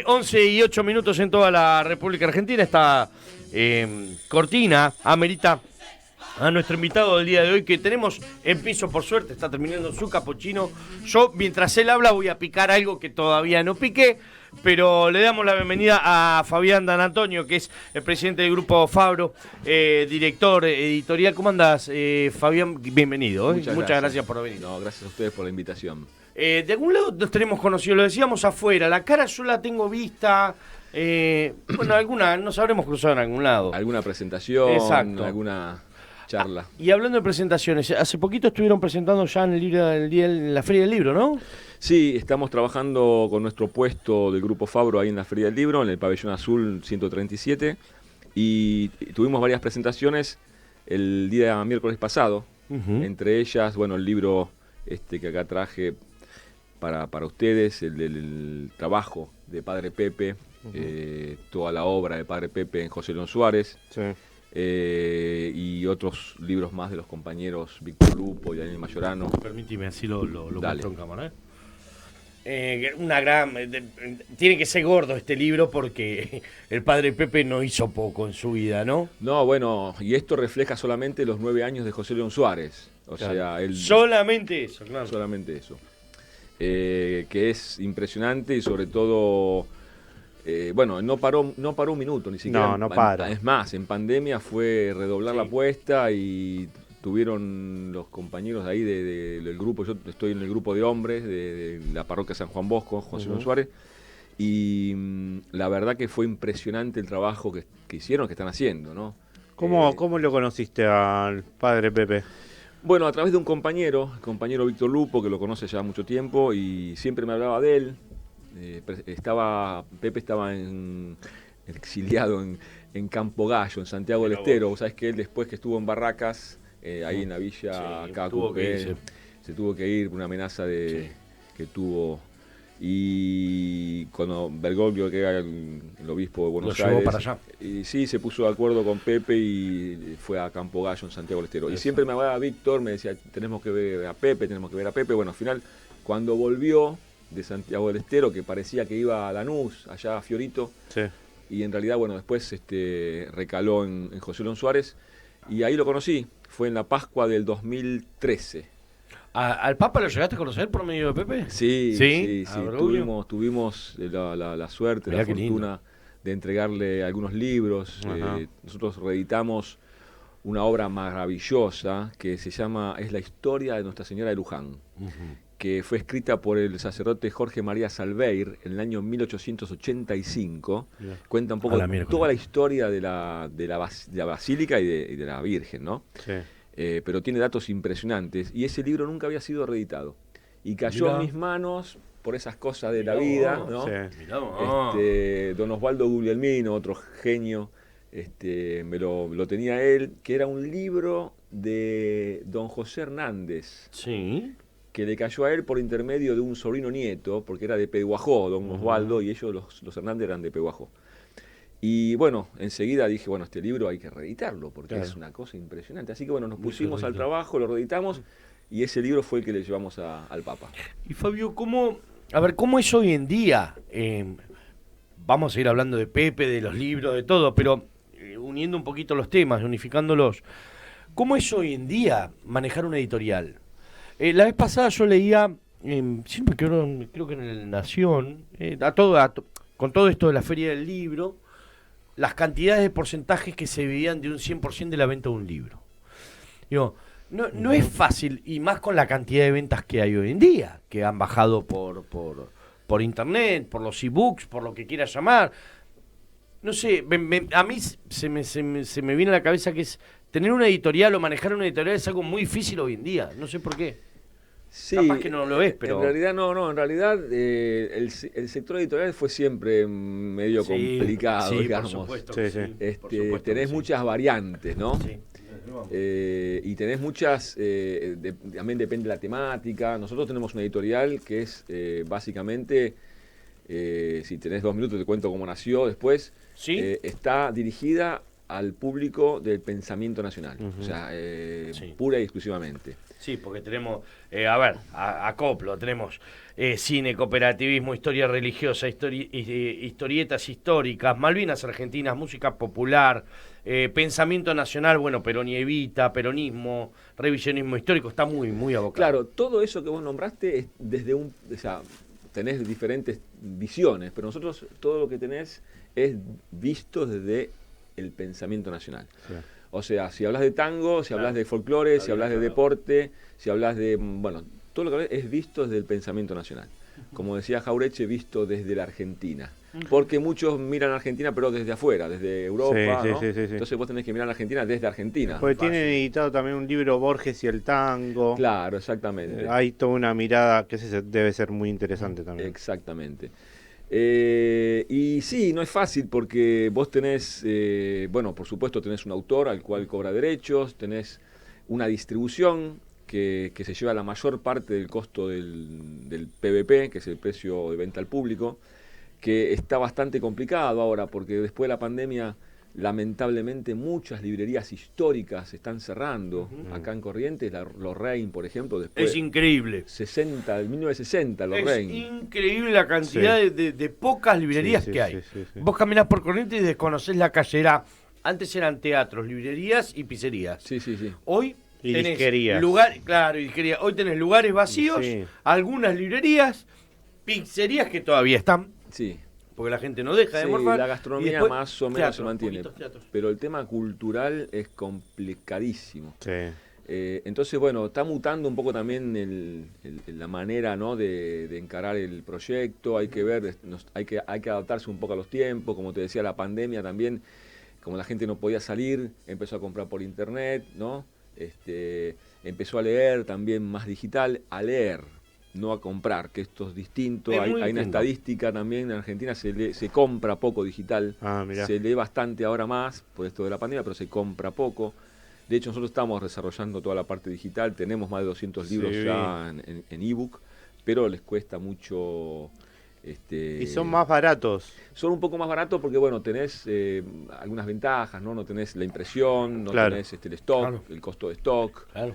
11 y 8 minutos en toda la República Argentina. Esta cortina amerita a nuestro invitado del día de hoy, que tenemos en piso, por suerte, está terminando su capuchino. Yo, mientras él habla, voy a picar algo que todavía no piqué, pero le damos la bienvenida a Fabián D'Antonio, que es el presidente del Grupo Fabro, director editorial. ¿Cómo andás, Fabián? Bienvenido. Muchas gracias por venir. No, gracias a ustedes por la invitación. De algún lado nos tenemos conocido, lo decíamos afuera, la cara yo la tengo vista, bueno, alguna, nos habremos cruzado en algún lado. ¿Alguna presentación? Exacto. ¿Alguna charla? Y hablando de presentaciones, hace poquito estuvieron presentando ya en el libro del día, en la Feria del Libro, ¿no? Sí, estamos trabajando con nuestro puesto del Grupo Fabro ahí en la Feria del Libro, en el Pabellón Azul 137, y tuvimos varias presentaciones el día miércoles pasado, entre ellas, bueno, el libro que acá traje para ustedes, el trabajo de Padre Pepe, toda la obra de Padre Pepe en José León Suárez, Sí. Y otros libros más de los compañeros Víctor Lupo y Daniel Mayorano. Permíteme, así lo muestro en cámara. Tiene que ser gordo este libro porque el Padre Pepe no hizo poco en su vida, ¿no? No, bueno, y esto refleja solamente los 9 años de José León Suárez. O Claro. sea, él... Solamente eso, claro. Solamente eso. Que es impresionante y sobre todo, bueno, no paró un minuto ni siquiera. No para. Es más, en pandemia fue redoblar la apuesta y tuvieron los compañeros de ahí del grupo, yo estoy en el grupo de hombres de la parroquia San Juan Bosco, José León Suárez, y la verdad que fue impresionante el trabajo que hicieron, que están haciendo, ¿no? ¿Cómo lo conociste al Padre Pepe? Bueno, a través de un compañero, el compañero Víctor Lupo, que lo conoce ya mucho tiempo y siempre me hablaba de él. Pepe estaba exiliado en Campo Gallo, en Santiago del Estero. Vos sabés que él, después que estuvo en Barracas, ahí en la villa Cacu, se tuvo que ir por una amenaza que tuvo. Y cuando Bergoglio, que era el obispo de Buenos Aires, para allá. Y sí, se puso de acuerdo con Pepe y fue a Campo Gallo en Santiago del Estero. Y siempre me hablaba Víctor, me decía, tenemos que ver a Pepe. Bueno, al final, cuando volvió de Santiago del Estero, que parecía que iba a Lanús, allá a Fiorito, Sí. y en realidad, bueno, después recaló en José León Suárez, y ahí lo conocí, fue en la Pascua del 2013. ¿Al Papa lo llegaste a conocer por medio de Pepe? Sí. ¿A Bergoglio? Tuvimos la suerte, Mirá la qué fortuna lindo. de entregarle algunos libros. Nosotros reeditamos una obra maravillosa que se llama Es la historia de Nuestra Señora de Luján, que fue escrita por el sacerdote Jorge María Salveir en el año 1885. Cuenta un poco toda la historia de la basílica y de la Virgen, ¿no? Sí. Pero tiene datos impresionantes y ese libro nunca había sido reeditado y cayó en mis manos por esas cosas de la vida, ¿no? Sí. Don Osvaldo Guglielmino, otro genio, me lo tenía él, que era un libro de don José Hernández, Sí. que le cayó a él por intermedio de un sobrino nieto, porque era de Peguajó, don Osvaldo, y ellos, los Hernández, eran de Peguajó. Y bueno, enseguida dije, bueno, este libro hay que reeditarlo, porque es una cosa impresionante. Así que bueno, nos pusimos al trabajo, lo reeditamos, y ese libro fue el que le llevamos al Papa. Y Fabio, ¿cómo es hoy en día? Vamos a ir hablando de Pepe, de los libros, de todo, pero uniendo un poquito los temas, unificándolos. ¿Cómo es hoy en día manejar una editorial? La vez pasada yo leía, siempre creo que en el Nación, con todo esto de la Feria del Libro, las cantidades de porcentajes que se vivían de un 100% de la venta de un libro. Digo, no es fácil, y más con la cantidad de ventas que hay hoy en día, que han bajado por internet, por los ebooks, por lo que quieras llamar. No sé, a mí se me viene a la cabeza que es tener una editorial o manejar una editorial es algo muy difícil hoy en día. No sé por qué. Sí, capaz que no lo es, pero... En realidad no, en realidad el sector editorial fue siempre medio complicado, digamos. Por supuesto, por supuesto tenés muchas variantes, ¿no? Sí. Y tenés muchas, también depende de la temática. Nosotros tenemos una editorial que es básicamente, si tenés 2 minutos te cuento cómo nació después, ¿Sí? está dirigida al público del pensamiento nacional, o sea, Sí. pura y exclusivamente. Sí, porque tenemos, a ver, acoplo, tenemos cine, cooperativismo, historia religiosa, historietas históricas, Malvinas Argentinas, música popular, pensamiento nacional, bueno, Perón y Evita, peronismo, revisionismo histórico, está muy, muy abocado. Claro, todo eso que vos nombraste es desde o sea, tenés diferentes visiones, pero nosotros todo lo que tenés es visto desde el pensamiento nacional. Sí. O sea, si hablas de tango, si hablas de folclore, si hablas de deporte, si hablas de, bueno, todo lo que hablas es visto desde el pensamiento nacional. Como decía Jauretche, visto desde la Argentina. Porque muchos miran a Argentina, pero desde afuera, desde Europa, Sí, ¿no? sí. Entonces vos tenés que mirar a Argentina desde Argentina. Porque tienen editado también un libro Borges y el tango. Claro, exactamente. Hay toda una mirada que debe ser muy interesante también. Exactamente. Y sí, no es fácil porque vos tenés, bueno, por supuesto tenés un autor al cual cobra derechos, tenés una distribución que se lleva la mayor parte del costo del PVP, que es el precio de venta al público, que está bastante complicado ahora porque después de la pandemia lamentablemente muchas librerías históricas se están cerrando. Acá en Corrientes, los Rein, por ejemplo, después Es increíble. 1960 los Es Rein. increíble la cantidad Sí. de pocas librerías Sí, que hay. sí. Vos caminás por Corrientes y desconocés la callera. Antes eran teatros, librerías y pizzerías. Sí. Hoy Y tenés disquerías. claro, y disquerías. Hoy tenés lugares vacíos, Sí. algunas librerías, pizzerías que todavía están, Sí. porque la gente no deja de Sí, morfar. la y gastronomía después, más o menos teatros, se mantiene. poquitos teatros. Pero el tema cultural es complicadísimo. Sí. Entonces, bueno, está mutando un poco también la manera, ¿no?, de encarar el proyecto. Hay que ver, hay que adaptarse un poco a los tiempos. Como te decía, la pandemia también, como la gente no podía salir, empezó a comprar por internet, ¿no? Empezó a leer también más digital, a leer, no a comprar, que esto es distinto. Es Hay muy una distinto. estadística también, en Argentina se compra poco digital. Ah, mirá. Se lee bastante ahora más por esto de la pandemia, pero se compra poco. De hecho, nosotros estamos desarrollando toda la parte digital, tenemos más de 200 libros Sí. ya en ebook, pero les cuesta mucho. Y son más baratos. Son un poco más baratos porque, bueno, tenés algunas ventajas, ¿no? No tenés la impresión, no Claro. tenés el stock, Claro. el costo de stock. Claro.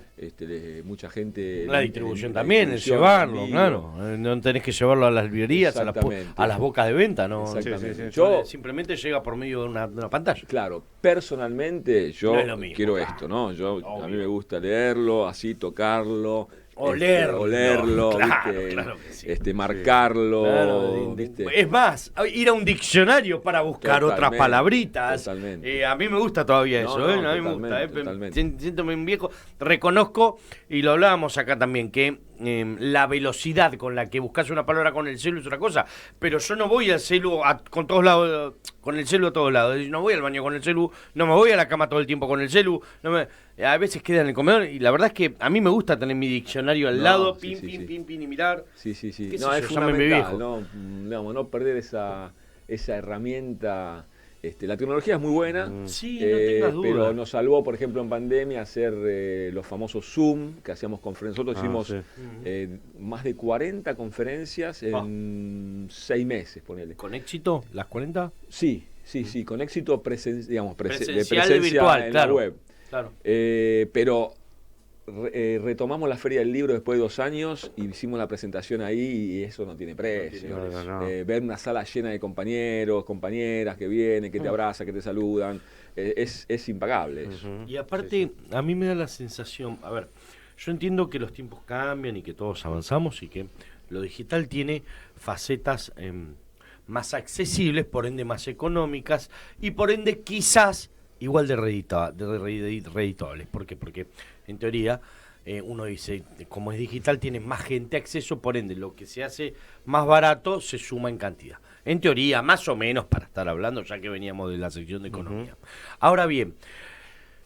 Mucha gente... La distribución la también, el distribución, llevarlo, el claro. No tenés que llevarlo a las librerías, Exactamente. a las bocas de venta, ¿no? Exactamente. Sí. Yo, Simplemente llega por medio de una pantalla. claro, personalmente yo No es lo mismo, quiero claro. esto, ¿no? A Obvio. mí me gusta leerlo, así tocarlo, Olerlo, olerlo, claro, ¿viste? claro que sí. Marcarlo, Claro, ¿viste? es más, ir a un diccionario para buscar otras Totalmente, palabritas. totalmente. A mí me gusta todavía No, eso, no, a mí me gusta. totalmente. Siento un viejo. Reconozco, y lo hablábamos acá también, que la velocidad con la que buscas una palabra con el celu es una cosa, pero yo no voy al celu con todos lados, con el celu a todos lados. No voy al baño con el celu, no me voy a la cama todo el tiempo con el celu. A veces queda en el comedor y la verdad es que a mí me gusta tener mi diccionario al No, lado, sí, sí, sí. pin y mirar. Sí. ¿Qué No, sé es yo? Llámeme fundamental, viejo. ¿no? Digamos, no perder esa herramienta. La tecnología es muy buena, Sí, no tengas duda. pero nos salvó, por ejemplo, en pandemia hacer los famosos Zoom, que hacíamos conferencias. Nosotros hicimos sí. más de 40 conferencias en 6 meses, ponele. ¿Con éxito? ¿Las 40? Sí, con éxito de presencia virtual, en claro. la web. Claro. Pero retomamos la Feria del Libro después de 2 años y hicimos la presentación ahí y eso no tiene precio. No. Ver una sala llena de compañeros, compañeras que vienen, que te abrazan, que te saludan, es impagable eso. Y aparte, a mí me da la sensación, a ver, yo entiendo que los tiempos cambian y que todos avanzamos y que lo digital tiene facetas más accesibles, por ende más económicas y por ende quizás igual de reditables. ¿Por qué? Porque en teoría uno dice, como es digital tiene más gente acceso, por ende lo que se hace más barato se suma en cantidad. En teoría, más o menos para estar hablando, ya que veníamos de la sección de economía. Ahora bien,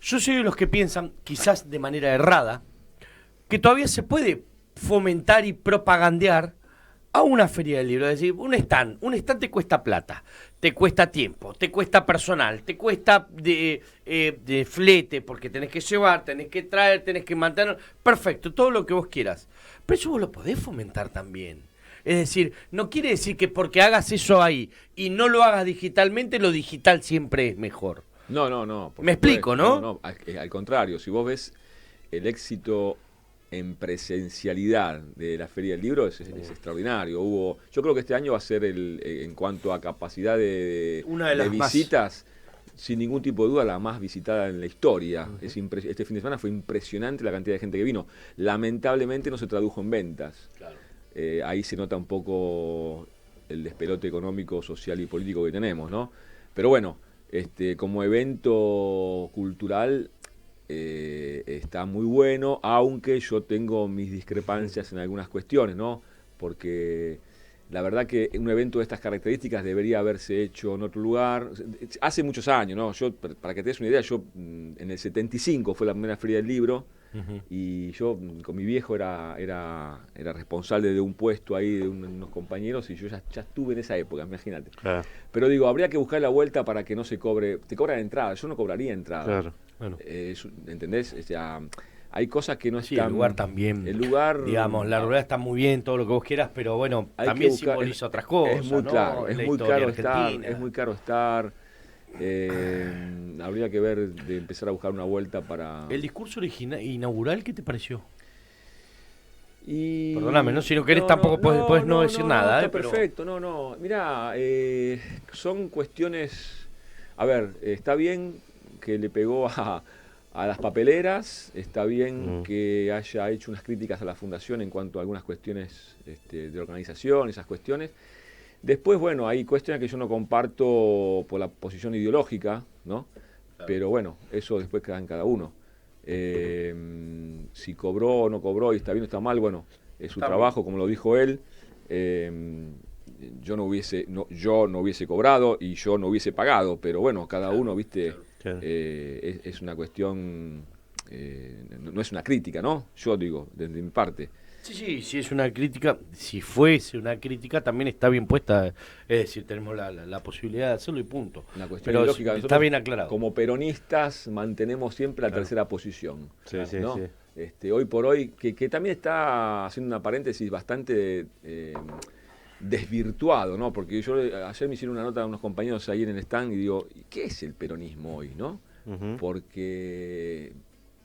yo soy de los que piensan, quizás de manera errada, que todavía se puede fomentar y propagandear a una feria del libro. Es decir, un stand te cuesta plata, te cuesta tiempo, te cuesta personal, te cuesta de flete, porque tenés que llevar, tenés que traer, tenés que mantener, perfecto, todo lo que vos quieras. Pero eso vos lo podés fomentar también. Es decir, no quiere decir que porque hagas eso ahí y no lo hagas digitalmente, lo digital siempre es mejor. No. Me explico, ¿no? No, al contrario, si vos ves el éxito en presencialidad de la Feria del Libro es extraordinario. Yo creo que este año va a ser, en cuanto a capacidad Una de las visitas, sin ningún tipo de duda, la más visitada en la historia. Este fin de semana fue impresionante la cantidad de gente que vino. Lamentablemente no se tradujo en ventas. Claro. Ahí se nota un poco el despelote económico, social y político que tenemos, ¿no? Pero bueno, como evento cultural está muy bueno, aunque yo tengo mis discrepancias en algunas cuestiones, ¿no? Porque la verdad que un evento de estas características debería haberse hecho en otro lugar. Hace muchos años, ¿no? Yo, para que te des una idea, en el 75 fue la primera Feria del Libro, y yo con mi viejo era responsable de un puesto ahí de unos compañeros, y yo ya estuve en esa época, imagínate. Claro. Pero digo, habría que buscar la vuelta para que no se cobre. Te cobran entrada, yo no cobraría entrada. Claro. Bueno. ¿Entendés? O sea, hay cosas que no Sí, están... el lugar también. El lugar... Digamos, la rueda está muy bien, todo lo que vos quieras, pero bueno, hay también que buscar, simboliza otras cosas. Es muy ¿no? claro, En la es muy historia caro estar. argentina. Es muy caro estar. Habría que ver, de empezar a buscar una vuelta para... El discurso inaugural, ¿qué te pareció? Y... Perdóname, ¿no? Si no querés tampoco podés no decir nada. Está Pero... perfecto, no. Mirá, son cuestiones... A ver, está bien que le pegó a las papeleras, está bien que haya hecho unas críticas a la fundación en cuanto a algunas cuestiones de organización, esas cuestiones. Después, bueno, hay cuestiones que yo no comparto por la posición ideológica, ¿no? Claro. Pero bueno, eso después queda en cada uno. Si cobró o no cobró y está bien o está mal, bueno, es su trabajo, como lo dijo él. Yo no hubiese cobrado y yo no hubiese pagado, pero bueno, cada uno, viste, es una cuestión, no es una crítica, ¿no? Yo digo, desde mi parte. Sí, es una crítica. Si fuese una crítica, también está bien puesta. Es decir, tenemos la posibilidad de hacerlo y punto. Una cuestión pero lógica. Está bien aclarado. Como peronistas mantenemos siempre la tercera posición. Sí, ¿no? sí. Hoy por hoy, que también está haciendo una paréntesis bastante desvirtuado, ¿no? Porque ayer me hicieron una nota a unos compañeros ahí en el stand y digo, ¿qué es el peronismo hoy, no? Porque,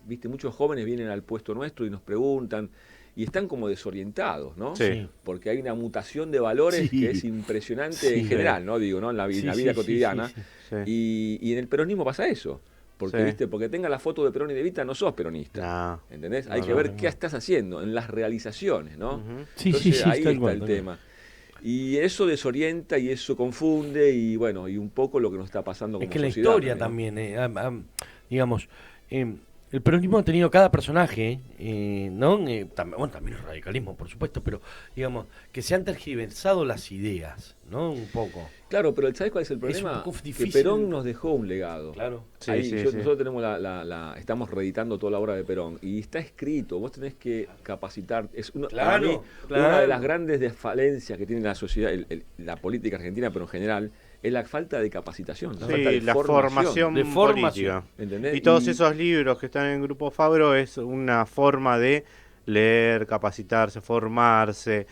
viste, muchos jóvenes vienen al puesto nuestro y nos preguntan, y están como desorientados, ¿no? Sí. Porque hay una mutación de valores que es impresionante en general, ¿no? Digo, ¿no? En la vida cotidiana. Sí. Y en el peronismo pasa eso. Porque, viste, porque tengas la foto de Perón y de Evita, no sos peronista. No. ¿Entendés? Hay que ver qué estás haciendo en las realizaciones, ¿no? Sí, Entonces, ahí está igual, el tema. Y eso desorienta y eso confunde y bueno, y un poco lo que nos está pasando como sociedad. Es que sociedad, la historia también, digamos, el peronismo ha tenido cada personaje, ¿no? También el radicalismo, por supuesto, pero digamos, que se han tergiversado las ideas, ¿no? Un poco. Claro, pero ¿sabes cuál es el problema? Es un poco que difícil. Perón nos dejó un legado. Claro. Nosotros tenemos estamos reeditando toda la obra de Perón y está escrito, vos tenés que capacitar. Para mí, una de las grandes desfalencias que tiene la sociedad, la política argentina, pero en general, es la falta de capacitación, la falta de formación política. ¿Entendés? Y todos esos libros que están en el Grupo Fabro es una forma de leer, capacitarse, formarse.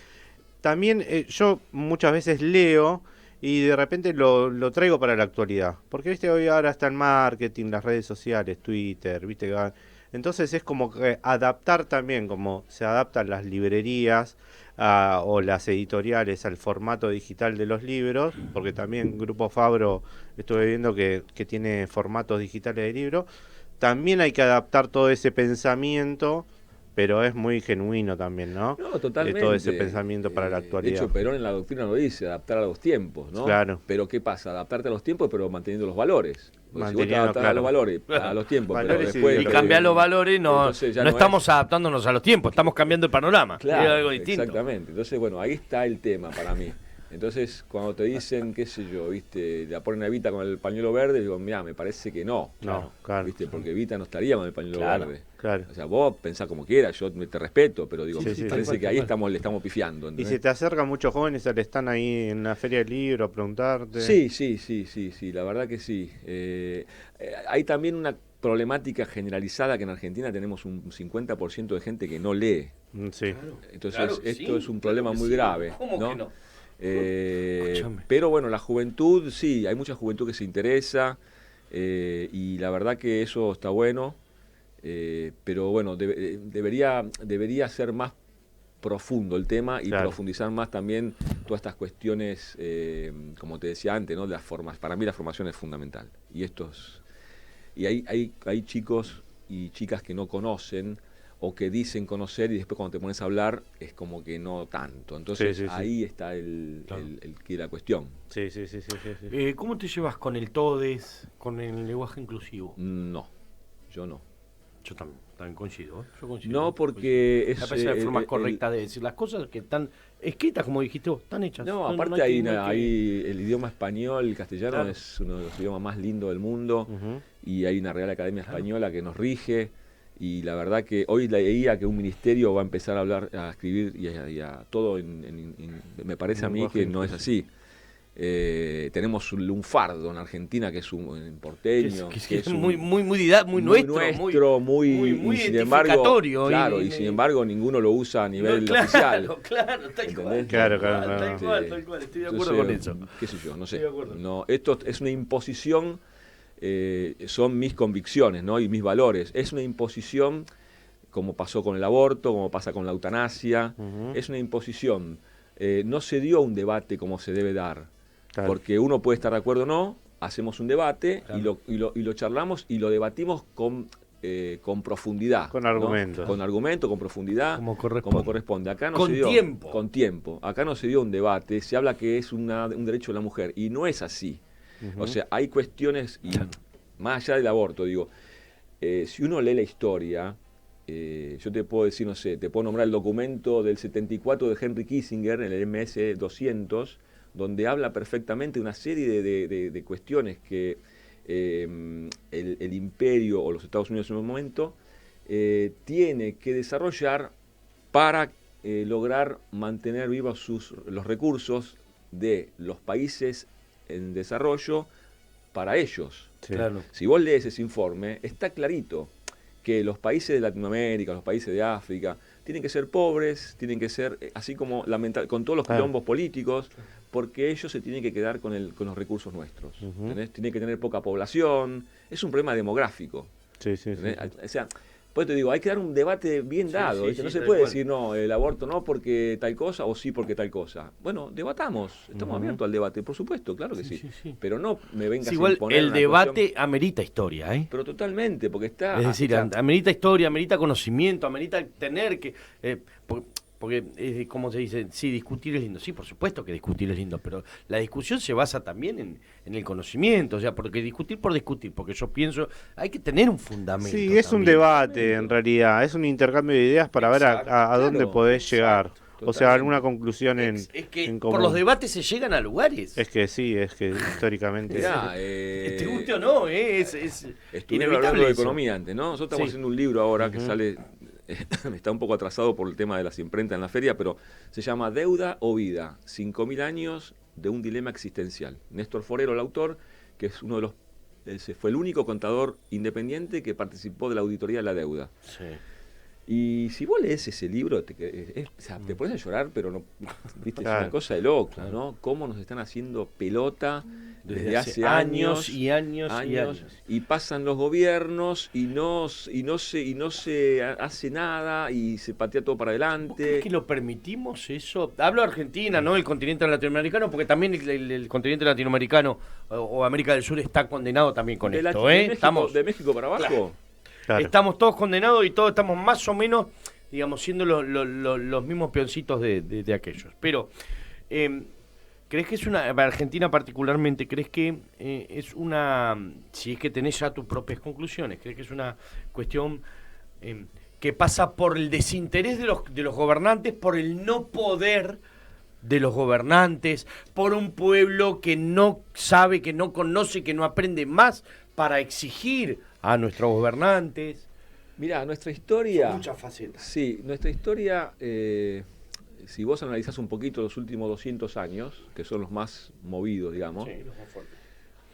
También yo muchas veces leo y de repente lo traigo para la actualidad. Porque viste, hoy ahora está el marketing, las redes sociales, Twitter, viste. Entonces es como que adaptar también, como se adaptan las librerías o las editoriales al formato digital de los libros, porque también Grupo Fabro estuve viendo que tiene formatos digitales de libros. También hay que adaptar todo ese pensamiento, pero es muy genuino también, ¿no? No, totalmente. Todo ese pensamiento para la actualidad. De hecho, Perón en la doctrina lo dice, adaptar a los tiempos, ¿no? Claro. Pero ¿qué pasa? Adaptarte a los tiempos, pero manteniendo los valores. Porque si vos te adaptás a los valores, a los tiempos, valores pero después... Y cambiar los valores, no estamos adaptándonos a los tiempos, estamos cambiando el panorama. Claro, es algo distinto. Exactamente. Entonces, bueno, ahí está el tema para mí. Entonces, cuando te dicen, qué sé yo, viste, la ponen a Evita con el pañuelo verde, digo, mira, me parece que no. Claro. Viste, porque Evita no estaría con el pañuelo verde. Claro. O sea, vos pensás como quieras, yo te respeto, pero digo, parece que ahí le estamos pifiando. ¿entendés? Y se te acercan muchos jóvenes, están ahí en la Feria del Libro a preguntarte. Sí, la verdad que sí. Hay también una problemática generalizada que en Argentina tenemos un 50% de gente que no lee. Sí. Entonces, esto es un problema muy grave. ¿Cómo ¿no? que no? Pero bueno, la juventud, sí, hay mucha juventud que se interesa. Y la verdad que eso está bueno, pero bueno, debería ser más profundo el tema y profundizar más también todas estas cuestiones, como te decía antes, ¿no? De las formas. Para mí la formación es fundamental. Y hay chicos y chicas que no conocen o que dicen conocer y después cuando te pones a hablar es como que no tanto. Entonces ahí está el que la cuestión. Sí. ¿Cómo te llevas con el TODES, con el lenguaje inclusivo? No, yo no. Yo también coincido. Yo coincido. No, porque me parece la forma correcta de decir las cosas que están escritas, como dijiste vos, están hechas. No, aparte hay el idioma español, el castellano es uno de los idiomas más lindos del mundo, y hay una Real Academia Española que nos rige, y la verdad que hoy leía que un ministerio va a empezar a hablar, a escribir y a todo me parece a mí que no es así. Tenemos un lunfardo en Argentina que es un porteño, que es muy nuestro, muy sin embargo, claro, y sin embargo ninguno lo usa a nivel oficial. Claro, tal cual. Tal cual, estoy de acuerdo con eso. Qué sé yo, no sé. No, esto es una imposición, son mis convicciones, ¿no? Y mis valores. Es una imposición, como pasó con el aborto, como pasa con la eutanasia, es una imposición. No se dio un debate como se debe dar. Claro. Porque uno puede estar de acuerdo o no, hacemos un debate y lo charlamos y lo debatimos con profundidad. Con argumentos. ¿no? Con argumento, con profundidad. Como corresponde. Acá no con se dio, tiempo. Con tiempo. Acá no se dio un debate, se habla que es un derecho de la mujer y no es así. O sea, hay cuestiones, y más allá del aborto, digo, si uno lee la historia, yo te puedo decir, no sé, te puedo nombrar el documento del 74 de Henry Kissinger, en el MS-200, donde habla perfectamente de una serie de cuestiones que el imperio o los Estados Unidos en un momento tiene que desarrollar para lograr mantener vivos los recursos de los países en desarrollo para ellos. Sí. Claro. Si vos lees ese informe, está clarito que los países de Latinoamérica, los países de África, tienen que ser pobres, tienen que ser, así como con todos los quilombos políticos, porque ellos se tienen que quedar con los recursos nuestros. Tienen que tener poca población, es un problema demográfico. Sí. O sea, pues te digo, hay que dar un debate bien dado. No se puede decir, no, el aborto no porque tal cosa o sí porque tal cosa. Bueno, debatamos, estamos abiertos al debate, por supuesto, claro que sí. Pero no me vengas a imponer el una debate cuestión. Amerita historia, ¿eh? Pero totalmente, porque está... Es decir, amerita historia, amerita conocimiento, amerita tener que... porque como se dice, sí, discutir es lindo. Sí, por supuesto que discutir es lindo, pero la discusión se basa también en el conocimiento. O sea, porque discutir por discutir, porque yo pienso, hay que tener un fundamento. Sí, es un debate en realidad, es un intercambio de ideas para ver a dónde podés llegar. O sea, alguna conclusión en que común. Por los debates se llegan a lugares. Es que históricamente... Mirá, te guste o no, es estuvimos hablando de economía antes, ¿no? Nosotros estamos haciendo un libro ahora que sale... está un poco atrasado por el tema de las imprentas en la feria, pero se llama Deuda o Vida, 5.000 años de un dilema existencial. Néstor Forero, el autor, que es uno de fue el único contador independiente que participó de la auditoría de la deuda. Sí. Y si vos lees ese libro, te pones a llorar, pero no, ¿viste? Es una cosa de loco, ¿no? Cómo nos están haciendo pelota desde hace años y años. Y pasan los gobiernos y no se hace nada y se patea todo para adelante. ¿Vos crees que lo permitimos eso? Hablo de Argentina, ¿no? El continente latinoamericano, porque también el continente latinoamericano o América del Sur está condenado también con esto, ¿eh? De México para abajo. Claro. Estamos todos condenados y todos estamos más o menos, digamos, siendo los mismos peoncitos de aquellos. Pero, ¿crees que es Argentina particularmente, crees que es si es que tenés ya tus propias conclusiones, crees que es una cuestión que pasa por el desinterés de los gobernantes, por el no poder de los gobernantes, por un pueblo que no sabe, que no conoce, que no aprende más para exigir a nuestros gobernantes? Mirá, nuestra historia... Son muchas facetas. Sí, nuestra historia, si vos analizás un poquito los últimos 200 años, que son los más movidos, digamos, Sí, los más fuertes.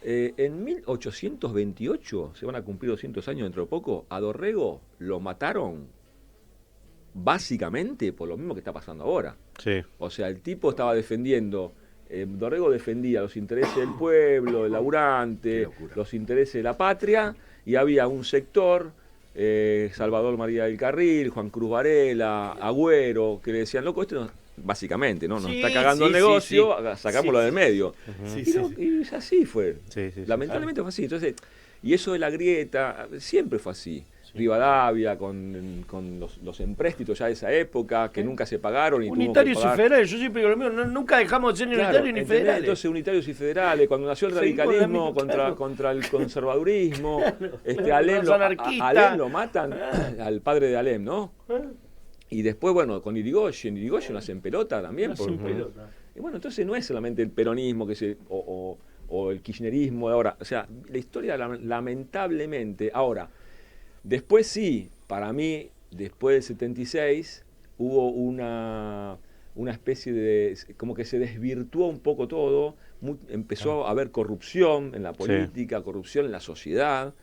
En 1828, se van a cumplir 200 años dentro de poco, a Dorrego lo mataron básicamente por lo mismo que está pasando ahora. Sí. O sea, el tipo estaba defendiendo Dorrego defendía los intereses del pueblo, del laburante, los intereses de la patria, y había un sector, Salvador María del Carril, Juan Cruz Varela, Agüero, que le decían, loco, esto básicamente, ¿no? Nos está cagando el negocio, sacámoslo del medio. Y así fue. Lamentablemente fue así. Entonces, y eso de la grieta, siempre fue así. Rivadavia, con los empréstitos ya de esa época, que nunca se pagaron. Unitarios y federales, yo siempre digo lo mismo, nunca dejamos de ser unitarios ni federales. Entonces, unitarios y federales, cuando nació el radicalismo contra el conservadurismo, Alem lo matan, al padre de Alem, ¿no? Y después, bueno, con Irigoyen lo hacen pelota también. Y bueno, entonces no es solamente el peronismo o el kirchnerismo de ahora. O sea, la historia lamentablemente, ahora, después sí, para mí, después del 76, hubo una especie de, como que se desvirtuó un poco todo, empezó a haber corrupción en la política, corrupción en la sociedad.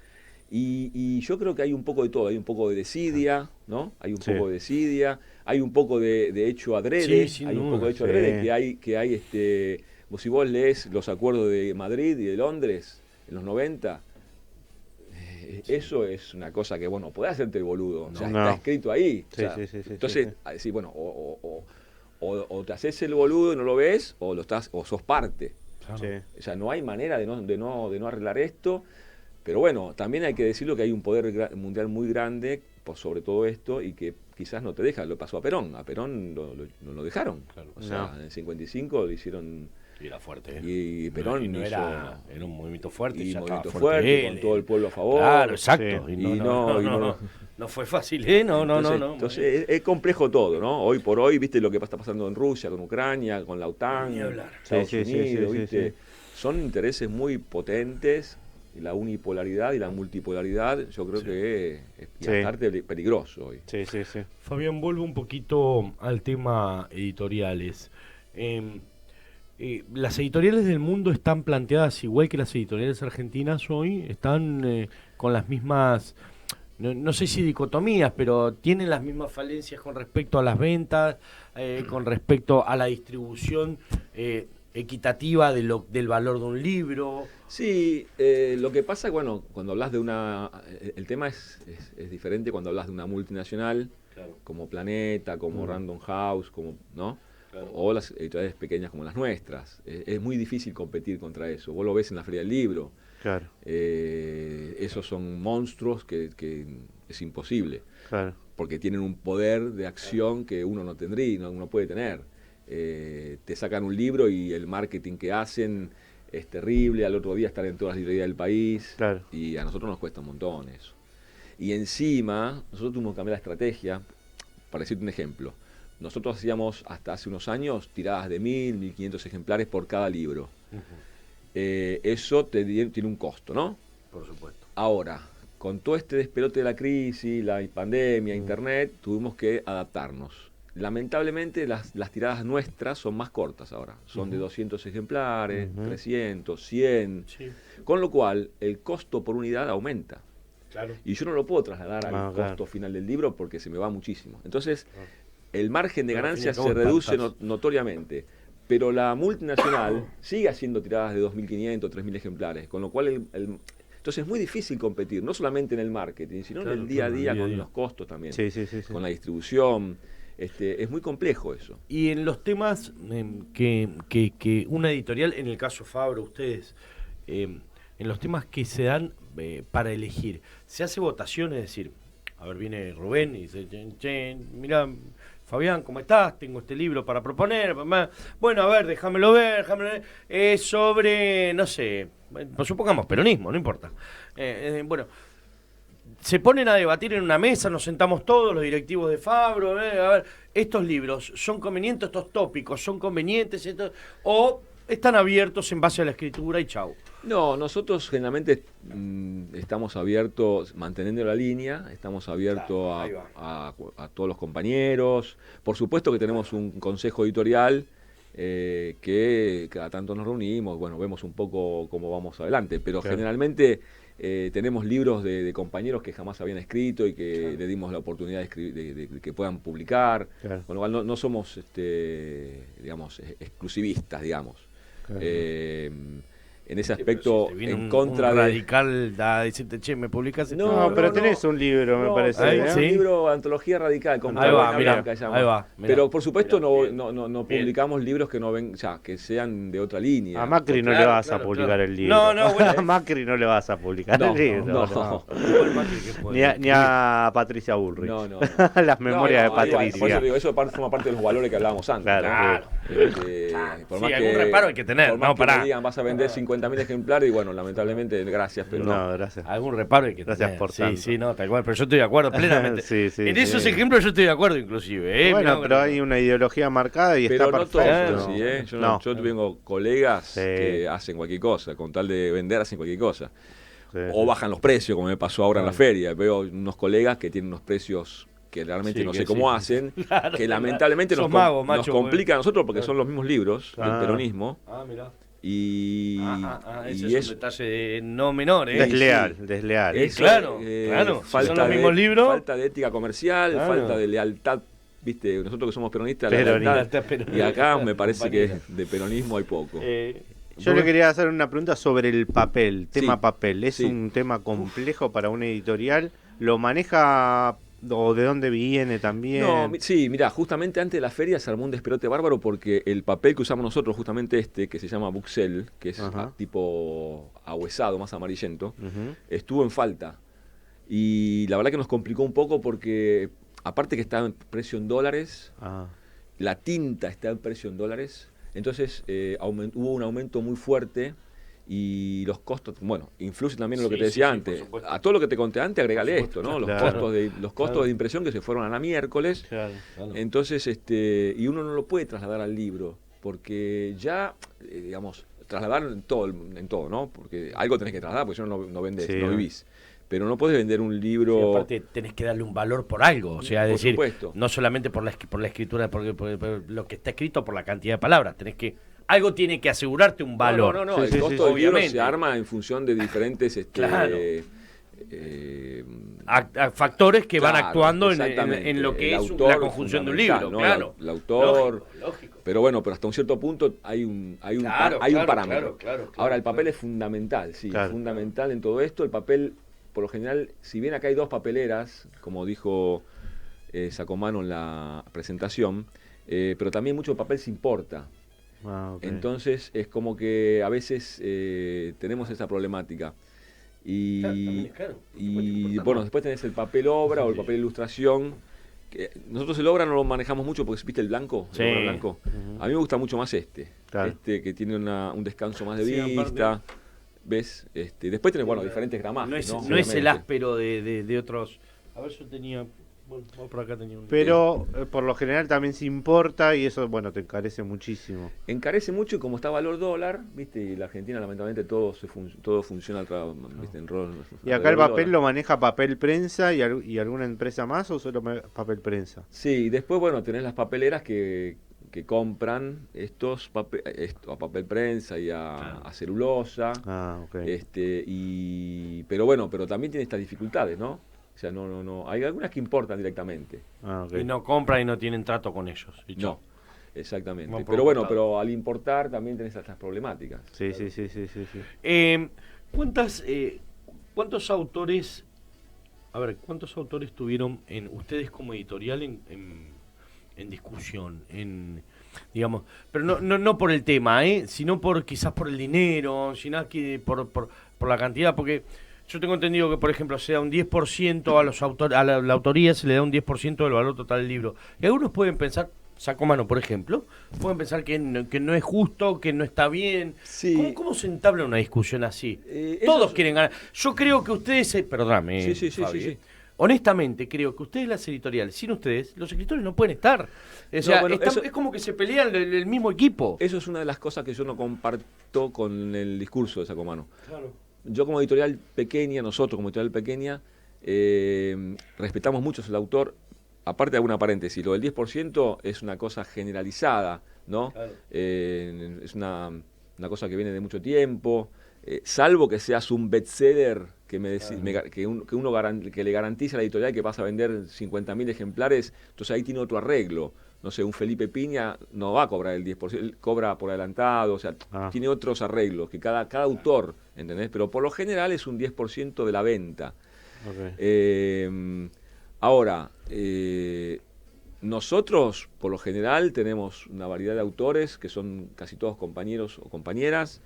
Y yo creo que hay un poco de todo, hay un poco de desidia, ¿no? Hay un poco de desidia, hay un poco de hecho adrede, un poco de hecho adrede que hay si vos lees los acuerdos de Madrid y de Londres en los 90, eso es una cosa que, bueno, podés hacerte el boludo, o sea, está escrito ahí. Entonces, sí, bueno, o te haces el boludo y no lo ves, o sos parte. O sea, no hay manera de no arreglar esto. Pero bueno, también hay que decirlo que hay un poder mundial muy grande sobre todo esto y que quizás no te deja. Lo pasó a Perón no lo dejaron. Claro. O sea, en el 55 lo hicieron. Y era fuerte. Y Perón era un movimiento fuerte. Y un movimiento fuerte, con todo el pueblo a favor. Claro, exacto. Sí. No fue fácil, ¿eh? Entonces es complejo todo, ¿no? Hoy por hoy, viste lo que está pasando en Rusia, con Ucrania, con la OTAN, Estados Unidos, ¿viste? Son intereses muy potentes. Y la unipolaridad y la multipolaridad, yo creo que es bastante peligroso hoy. Fabián, vuelvo un poquito al tema editoriales. Las editoriales del mundo están planteadas igual que las editoriales argentinas hoy, están con las mismas, no sé si dicotomías, pero tienen las mismas falencias con respecto a las ventas, con respecto a la distribución equitativa del valor de un libro. Sí, lo que pasa, bueno, cuando hablas de el tema es diferente cuando hablas de una multinacional, como Planeta, como Random House, ¿no? O las editoriales pequeñas como las nuestras. Es muy difícil competir contra eso. Vos lo ves en la Feria del Libro. Claro. Esos son monstruos que es imposible. Claro. Porque tienen un poder de acción que uno no tendría, no puede tener. Te sacan un libro y el marketing que hacen es terrible, al otro día estar en todas las librerías del país, y a nosotros nos cuesta un montón eso. Y encima, nosotros tuvimos que cambiar la estrategia. Para decirte un ejemplo, nosotros hacíamos hasta hace unos años tiradas de 1.000, 1.500 ejemplares por cada libro. Eso tiene un costo, ¿no? Por supuesto. Ahora, con todo este despelote de la crisis, la pandemia, internet, tuvimos que adaptarnos. Lamentablemente las tiradas nuestras son más cortas ahora, son de 200 ejemplares, 300, 100, con lo cual el costo por unidad aumenta. Claro. Y yo no lo puedo trasladar al costo final del libro porque se me va muchísimo. Entonces, el margen de ganancia se reduce notoriamente, pero la multinacional sigue haciendo tiradas de 2.500, 3.000 ejemplares, con lo cual entonces es muy difícil competir, no solamente en el marketing, sino en el día a día con los costos también, con la distribución. Es muy complejo eso. Y en los temas que una editorial, en el caso Fabro, ustedes, en los temas que se dan para elegir, ¿se hace votación? Es decir, a ver, viene Rubén y dice, mira, Fabián, ¿cómo estás? Tengo este libro para proponer. Bueno, a ver, déjamelo ver. Es sobre, no sé, supongamos peronismo, no importa. Bueno, se ponen a debatir en una mesa, nos sentamos todos, los directivos de Fabro, a ver, estos libros, ¿son convenientes, estos tópicos, son convenientes, o están abiertos en base a la escritura y chau? No, nosotros generalmente estamos abiertos, manteniendo la línea, estamos abiertos a todos los compañeros. Por supuesto que tenemos un consejo editorial que cada tanto nos reunimos, bueno, vemos un poco cómo vamos adelante, pero generalmente tenemos libros de compañeros que jamás habían escrito y que le dimos la oportunidad de que puedan publicar, con lo cual no somos, digamos, exclusivistas, digamos. En ese aspecto, Si te viene en contra un de... radical a decirte, che, ¿me publicás esto? No, pero no. tenés un libro, me parece. ahí, Tenemos sí. un libro, Antología Radical, con Ahí va, Carolina mirá, Blanca, se llama. ahí va, mirá. Pero por supuesto Mirá, no bien. publicamos libros que no ven, ya, que sean de otra línea. A Macri no Claro, le vas claro, a publicar claro. el libro. No, no, bueno. A Macri no le vas a publicar No, el libro. no. Igual Macri que puede Ni a Patricia Bullrich. No. Las memorias No, de ahí va, Patricia. por eso digo, eso forma parte de los valores que hablábamos antes. Claro. Por Sí, más algún reparo hay que tener, por más no, que pará. me digan, vas a vender 50.000 ejemplares y bueno, lamentablemente, gracias, pero no. No, gracias. Algún reparo hay que Gracias tener. por Sí, tanto. sí, no, tal cual. Pero yo estoy de acuerdo plenamente. Sí, sí, en sí. esos ejemplos yo estoy de acuerdo inclusive. Bueno, Mirá, pero hay una ideología marcada y Pero está no todos perfecto. son así, ¿eh? No. Yo tengo colegas Sí. que hacen cualquier cosa, con tal de vender hacen cualquier cosa. Sí, O sí. bajan los precios, como me pasó ahora en la feria. Veo unos colegas que tienen unos precios que realmente Sí, no que sé cómo sí. hacen, Claro, que claro. lamentablemente Sos nos, mago, nos macho, complica a nosotros porque son los mismos libros del Ah. peronismo. Ah, mirá. Y, Ese y es un detalle no menor, ¿eh? Desleal, desleal. Es- claro. Si son los mismos libros. Falta de ética comercial, Claro. falta de lealtad. Viste, nosotros que somos peronistas, Peronista. lealtad. Y acá me parece que Compañero. de peronismo hay poco. Yo le quería hacer una pregunta sobre el papel, tema Sí, papel. ¿Es sí. un tema complejo para una editorial? ¿Lo maneja o de dónde viene también? No, sí, mirá, justamente antes de la feria se armó un despelote bárbaro porque el papel que usamos nosotros, justamente este, que se llama Buxel, que es Ajá. tipo ahuesado, más amarillento, Ujú. estuvo en falta. Y la verdad que nos complicó un poco porque, aparte que estaba en precio en dólares, Ah, la tinta está en precio en dólares, entonces hubo un aumento muy fuerte y los costos, bueno, influye también en lo que Sí, te decía sí, sí, antes. por supuesto. A todo lo que te conté antes, agregale Por esto, supuesto, ¿no? claro. Los costos Claro. de impresión que se fueron a la miércoles. claro. Entonces, y uno no lo puede trasladar al libro, porque ya, digamos, trasladar en todo, ¿no? Porque algo tenés que trasladar, porque si no, no vendés, Sí, no ¿no? vivís. Pero no podés vender un Y libro... aparte tenés que darle un valor por algo, o sea, es Por decir, supuesto. no solamente por la escritura, por lo que está escrito, por la cantidad de palabras, algo tiene que asegurarte un valor. No, Sí, el sí, costo sí, del libro obviamente. se arma en función de diferentes... Claro. eh, A factores que van claro, actuando exactamente. en lo que El es autor la conjunción de un fundamental, libro, ¿no? claro. El autor... Lógico. Pero bueno, pero hasta un cierto punto hay un Claro, hay un claro, parámetro. claro, Ahora, el papel claro. es fundamental, sí, Claro. es fundamental en todo esto. El papel, por lo general, si bien acá hay dos papeleras, como dijo Sacomano en la presentación, pero también mucho papel se importa. Ah, ok. Entonces es como que a veces tenemos esa problemática. Y, Claro, también es caro. y bueno, después tenés el papel obra o el papel ilustración. Que nosotros el obra no lo manejamos mucho porque, ¿viste el blanco? El Sí. obra blanco. A mí me gusta mucho más este. Claro. Este que tiene un descanso más de Sí, vista. aparte- ¿Ves? Después tenés, bueno, diferentes gramajes. No es, ¿no? no es el Obviamente. áspero de otros. A ver, yo tenía. Bueno, por acá tenía un. Pero por lo general también se importa y eso, bueno, te encarece muchísimo. Encarece mucho y como está valor dólar, ¿viste? Y la Argentina lamentablemente todo todo funciona ¿viste? En rol. ¿Y acá el alrededor papel del lo dólar. maneja papel prensa y alguna empresa más o solo papel prensa? Sí, y después, bueno, tenés las papeleras que compran estos a papel prensa y a celulosa. Ah, ok. Pero bueno, pero también tiene estas dificultades, ¿no? O sea, no. Hay algunas que importan directamente. Ah, ok. Y no compran y no tienen trato con ellos. y chao. No, exactamente. Como Pero bueno, preocupado. pero al importar también tenés estas problemáticas. Sí, sí, sí, sí, sí, sí. ¿Cuántos autores, cuántos autores tuvieron ustedes como editorial en discusión, digamos, pero no por el tema, sino quizás por el dinero, sino que por la cantidad, porque yo tengo entendido que, por ejemplo, se da un 10% a los autores, a la autoría se le da un 10% del valor total del libro. Y algunos pueden pensar, Sacomano, por ejemplo, pueden pensar que no es justo, que no está bien. Sí. ¿Cómo se entabla una discusión así? Eso Todos es- quieren ganar. Yo creo que ustedes, perdóname, Sí, Fabi, sí. honestamente creo que ustedes las editoriales, sin ustedes, los escritores no pueden estar. O sea, bueno, eso- es como que se pelean el mismo equipo. Eso es una de las cosas que yo no comparto con el discurso de Sacomano. Claro. Yo como editorial pequeña, nosotros como editorial pequeña, respetamos mucho al autor. Aparte de alguna paréntesis, lo del 10% es una cosa generalizada, ¿no? Claro. Es una cosa que viene de mucho tiempo. Salvo que seas un bestseller que me decís, que le garantiza a la editorial que vas a vender 50.000 ejemplares, entonces ahí tiene otro arreglo. no sé, un Felipe Piña no va a cobrar el 10%, él cobra por adelantado, o sea, tiene otros arreglos que cada autor, ¿entendés? Pero por lo general es un 10% de la venta. Ahora, nosotros por lo general tenemos una variedad de autores que son casi todos compañeros o compañeras.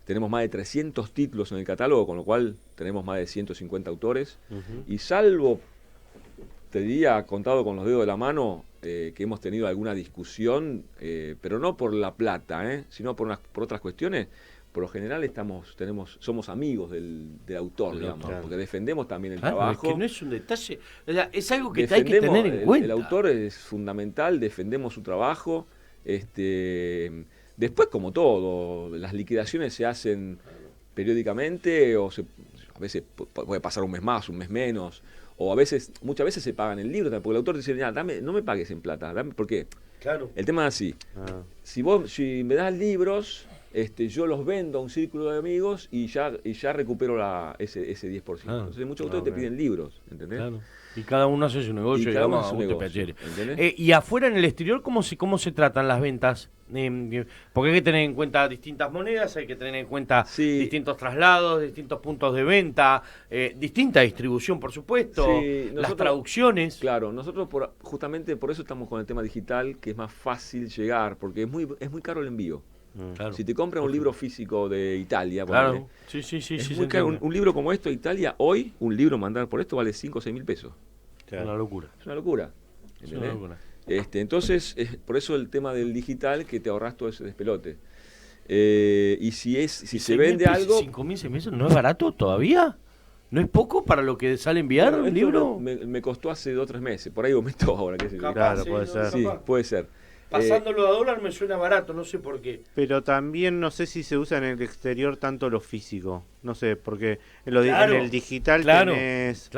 Tenemos más de 300 títulos en el catálogo, con lo cual tenemos más de 150 autores. Y salvo, te diría, contado con los dedos de la mano, que hemos tenido alguna discusión, pero no por la plata, sino por otras cuestiones, por lo general somos amigos del autor, digamos, porque defendemos también el trabajo. Es que no es un detalle, o sea, es algo que hay que tener en cuenta. El autor es fundamental, defendemos su trabajo. Después, como todo, las liquidaciones se hacen periódicamente, a veces puede pasar un mes más, un mes menos, o muchas veces se pagan el libro, porque el autor dice, no me pagues en plata, ¿por qué? Claro. El tema es así, si me das libros, yo los vendo a un círculo de amigos y ya recupero ese 10%. Entonces muchos autores te piden libros, ¿entendés? Claro. Y cada uno hace su negocio, digamos, y afuera en el exterior, ¿cómo se tratan las ventas? Porque hay que tener en cuenta distintas monedas, hay que tener en cuenta distintos traslados, distintos puntos de venta, distinta distribución, por supuesto, las traducciones. Claro, nosotros justamente por eso estamos con el tema digital, que es más fácil llegar, porque es muy caro el envío. Claro. Si te compras un libro físico de Italia, claro. Es muy caro. Un libro como esto de Italia, hoy, un libro mandar por esto vale 5 o 6 mil pesos. Claro. Es una locura. Es una locura. Entonces, por eso el tema del digital, que te ahorras todo ese despelote. Y si se vende algo... 5.000, 6.000 pesos, ¿no es barato todavía? ¿No es poco para lo que sale enviar un libro? Me costó hace 2 o 3 meses, por ahí aumentó ahora. Claro, puede ser. Sí, puede ser. Pasándolo a dólar me suena barato, no sé por qué. Pero también no sé si se usa en el exterior tanto lo físico. No sé, porque en el digital tenés...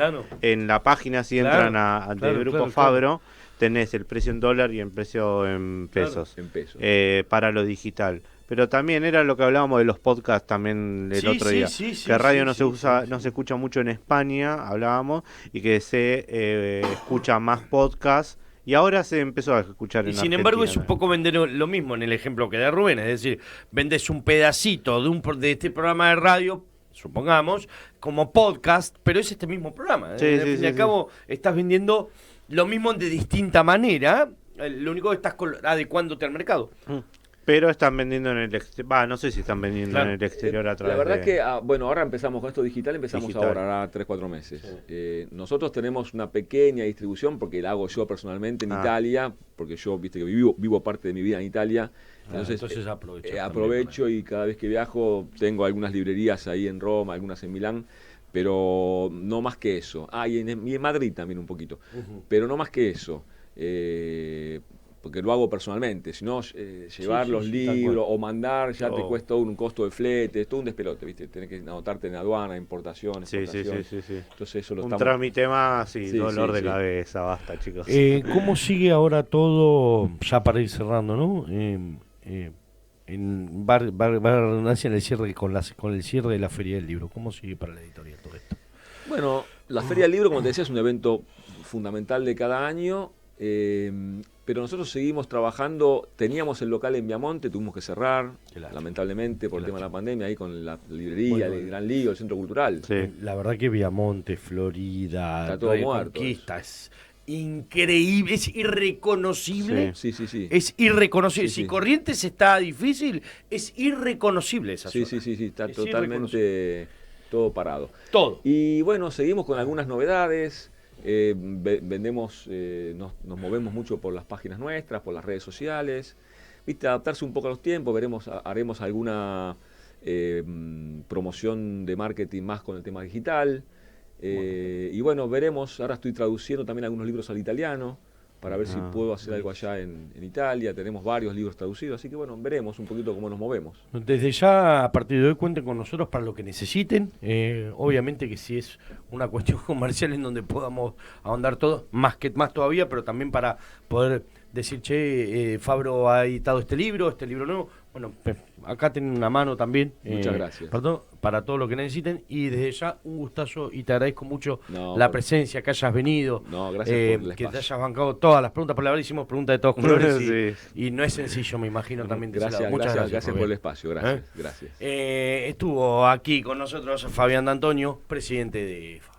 En la página, si entran al Grupo Fabro, tenés el precio en dólar y el precio en pesos. En pesos. Para lo digital. Pero también era lo que hablábamos de los podcasts también el otro día. Que radio no se escucha mucho en España, hablábamos, y que se escucha más podcasts. Y ahora se empezó a escuchar en Argentina. Y sin embargo es un poco vender lo mismo en el ejemplo que da Rubén, es decir, vendes un pedacito de este programa de radio, supongamos, como podcast, pero es este mismo programa. Al fin y al cabo estás vendiendo lo mismo de distinta manera, lo único que estás adecuándote al mercado. Pero están vendiendo en el exterior. No sé si están vendiendo en el exterior a través de... La verdad que, ahora empezamos con esto digital, ahora 3-4 meses. Nosotros tenemos una pequeña distribución, porque la hago yo personalmente en Italia, porque yo, viste que vivo parte de mi vida en Italia. Entonces aprovecho y cada vez que viajo tengo algunas librerías ahí en Roma, algunas en Milán, pero no más que eso. Y en Madrid también un poquito, pero no más que eso. Porque lo hago personalmente, si no, llevar los libros o mandar ya te cuesta un costo de flete, es todo un despelote, ¿viste? Tenés que anotarte en aduana, importación, exportación. Entonces eso lo estamos... trámite más, dolor de cabeza, basta, chicos. ¿Cómo sigue ahora todo, ya para ir cerrando, ¿no? Va a redundancia en el cierre, con el cierre de la Feria del Libro, ¿cómo sigue para la editorial todo esto? Bueno, la Feria del Libro, como te decía, es un evento fundamental de cada año. Pero nosotros seguimos trabajando, teníamos el local en Viamonte, tuvimos que cerrar, lamentablemente, por el tema de la pandemia, ahí con la librería, el Gran Lío, el Centro Cultural. La verdad que Viamonte, Florida, está todo muerto. Conquista, es increíble, es irreconocible. Sí. Es irreconocible. Si Corrientes está difícil, es irreconocible esa zona. Sí, está totalmente todo parado. Todo. Y bueno, seguimos con algunas novedades. Vendemos, nos movemos mucho por las páginas nuestras, por las redes sociales, adaptarse un poco a los tiempos, haremos alguna promoción de marketing más con el tema digital, y bueno, veremos. Ahora estoy traduciendo también algunos libros al italiano para ver si puedo hacer algo allá en Italia. Tenemos varios libros traducidos, así que bueno, veremos un poquito cómo nos movemos. Desde ya, a partir de hoy, cuenten con nosotros para lo que necesiten. Obviamente que si es una cuestión comercial en donde podamos ahondar todo, más todavía, pero también para poder decir, Fabro ha editado este libro nuevo, Bueno, acá tienen una mano también. Muchas gracias. Para todo lo que necesiten. Y desde ya, un gustazo y te agradezco mucho No, presencia, que hayas venido. No, gracias por el que espacio. te hayas bancado todas las preguntas. Por la verdad hicimos preguntas de todos colores Sí. y no es sencillo, me imagino, también de ese Gracias, lado. Muchas gracias por el Fabián. espacio, gracias, gracias. Estuvo aquí con nosotros Fabián D'Antonio, presidente de EFA.